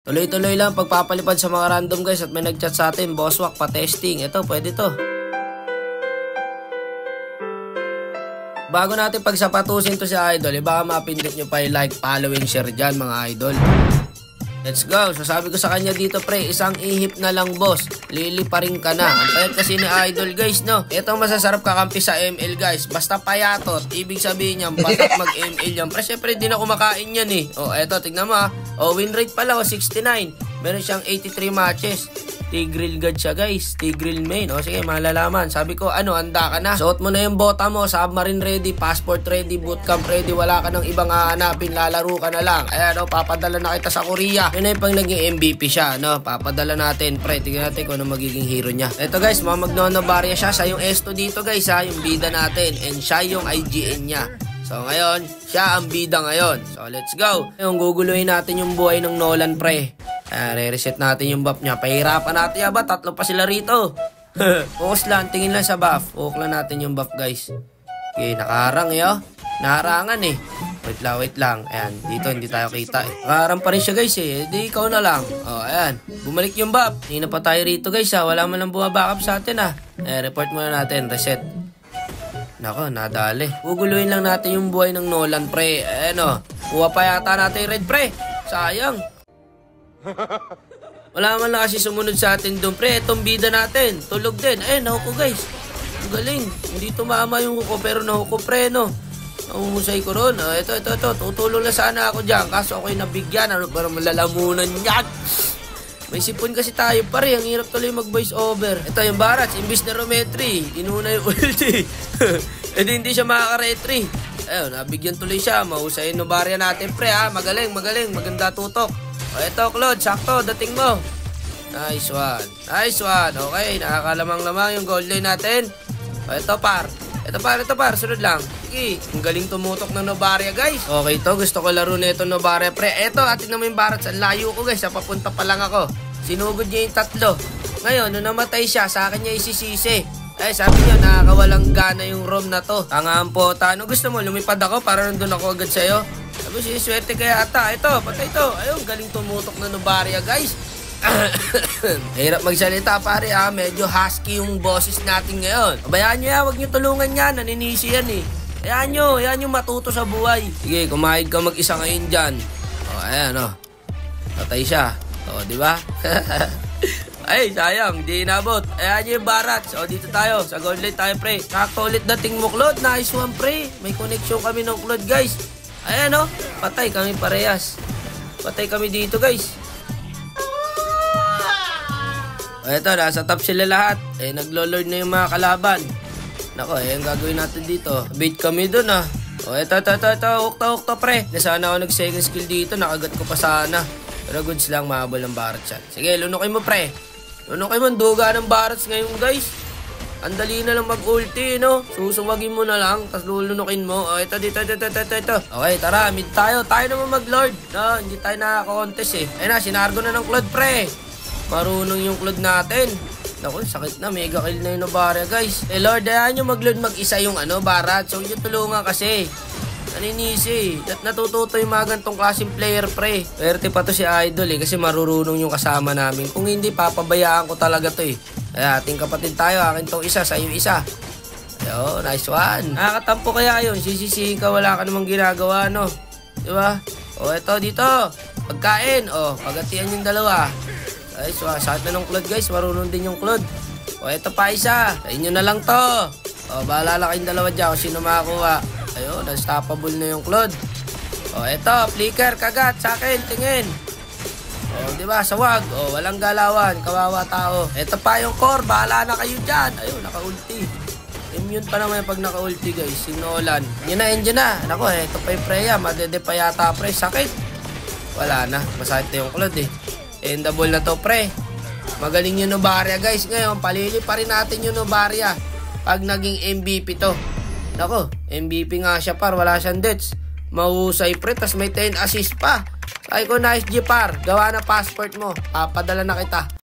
Tuloy-tuloy lang pagpapalipad sa mga random guys at may nag-chat sa atin, Bosswak, pa-testing. Ito, pwede to. Bago natin pagsapatusin to si Idol, baka mapindot nyo pa yung like, following, share dyan mga idol. Let's go. So sabi ko sa kanya dito pre, isang ihip na lang boss, liliparin ka na. Ang payat kasi ni Idol guys no. Ito masasarap kakampi sa ML guys. Basta payatot, ibig sabihin niyan batat mag-ML yan. Pre syempre di na kumakain yan eh. O eto tignan mo ha. O win rate pala o 69. Meron siyang 83 matches. Tigrill god siya guys. Tigrill main. O sige malalaman. Sabi ko ano handa ka na. Suot mo na yung bota mo. Submarine ready. Passport ready. Bootcamp ready. Wala ka ng ibang hahanapin. Lalaro ka na lang. Ayan o papadala na kita sa Korea. Yun na yung pang naging MVP siya no. Papadala natin. Pre tignan natin kung ano magiging hero niya. Ito guys mga magnonobarya siya. Siya yung S2 dito guys ha. Yung bida natin. And siya yung IGN niya. So ngayon, siya ang bida ngayon. So let's go. Ngayon guguluhin natin yung buhay ng Nolan pre. Re-reset natin yung buff niya. Pahirapan natin yan ba? Tatlo pa sila rito. Focus lang. Tingin lang sa buff. Focus lang natin yung buff guys. Okay, nakaharang eh oh. Naharangan eh. Wait lang. Ayan, dito hindi tayo kita eh. Nakaharang pa rin siya guys eh. Di ikaw na lang. Oh, ayan. Bumalik yung buff. Hindi na pa tayo rito guys ha. Wala man lang bumabackup sa atin ha. Report muna natin. Reset. Nako, nadali. Guguluhin lang natin yung buhay ng Nolan pre. Ayan o. Kuha pa yata natin yung red pre. Sayang. Wala man lang kasi sumunod sa atin doon pre. Itong bida natin. Tulog din. Ayan, nahuko guys. Ang galing. Hindi tumama yung huko pero nahuko pre no. Nangumusay ko ron. Ito. Tutulong na sana ako dyan. Kaso ako'y nabigyan. Ano para malalamunan yan. May sipon kasi tayo pare. Ang hirap tuloy mag voice over. Ito yung Barats. Imbis na Rometri. Inuna yung ulti. E di hindi siya makaka-retry. Ayun, nabigyan tuloy siya. Mahusayin no barya natin pre ha. Magaling. Maganda tutok. O eto Claude. Sakto. Dating mo. Nice one. Okay. Nakakalamang-lamang yung gold line natin. O eto par. Ito par. Sunod lang. Sige. Ang galing tumutok ng Novaria guys. Okay to. Gusto ko laro nito Novaria pre. Eto. Atin naman yung Barats. Ang layo ko guys. Papunta pa lang ako. Sinugod niya yung tatlo. Ngayon, nung namatay siya, sa akin niya isisisi. Ay, sabi niya, nakakawalang gana yung room na to. Tanga ang pota. Ano gusto mo? Lumipad ako para nandun ako agad sa'yo? Sabi, siniswerte kaya ata. Ito, patay ito. Ayun, galing tumutok na Novaria, guys. Hirap magsalita, pare, ha. Medyo husky yung boses natin ngayon. Abayaan nyo yan, huwag nyo tulungan yan. Naninisi yan, eh. Ayan nyo matuto sa buhay. Sige, kumahid ka mag-isa ngayon dyan. O, ayan, o. Patay siya. O, di ba? Ay, sayang, di inabot. Ayan yung Barats. O, dito tayo. Sa gold line tayo, pre. Sakto ulit dating mo, Claude. Nice one, pre. May connection kami ng Claude, guys. Ayan, o. Patay kami parehas. Patay kami dito, guys. O, eto, nasa top sila lahat. Eh, naglo-lord na yung mga kalaban. Nako, eh, ang gagawin natin dito. Bait kami dun, ah. O, eto. Ukta, pre. Nasana ako nag-second skill dito. Nakagat ko pa sana. Pero goods lang, mahabol ng Barats yan. Sige, lunukin mo, pre. Lunukin mo, duga ng Barats ngayon, guys. Ang dali na lang mag-ulti, no? Susumagin mo na lang, tapos lulunukin mo. O, ito. Okay, tara, mid tayo. Tayo naman mag-lord. No, hindi tayo nakaka-contest, eh. Ayun na, sinargo na ng Claude, pre. Marunong yung Claude natin. Naku, sakit na. Mega kill na yung Novaria, guys. Eh, Lord, ayan nyo mag-lord mag-isa yung, Barats. So, yung tulungan kasi. Naninisi. At natututo yung mga gantong klaseng player, pre. Pwerte pa to si Idol, eh. Kasi marurunong yung kasama namin. Kung hindi, papabayaan ko talaga to, eh. Ay, ating kapatid tayo. Akin tong isa, sa'yo isa. Yo, nice one. Nakakatampo kaya yun. Sisisihin ka, wala ka namang ginagawa, no? Diba? O, eto, dito. Pagkain. O, pagatian yung dalawa. Ay, sakit na ng Claude, guys. Marunong din yung Claude. O, eto pa isa. Sa inyo na lang to. O, bahala lang kayong dalawa dyan kung sino makakuha. Ayun, unstoppable na yung Claude. O, eto, flicker, kagat, sa akin, tingin. O, diba, sawag. O, walang galawan, kawawa tao. Eto pa yung core, bahala na kayo dyan. Ayun, naka-ulti. Immune pa naman pag naka-ulti, guys. Si Nolan. Yun na. Nako, eto pa yung Freya. Madede pa yata, pre. Sakit. Wala na. Masakit na yung Claude, eh. Endable na to, pre. Magaling yung Novaria, guys. Ngayon, palili pa rin natin yung Novaria pag naging MVP to. Nako, MVP nga siya par, wala siyang deaths. Mahusay pre, tas may 10 assist pa. Ay ko, nice G par, gawa na passport mo. Papadala na kita.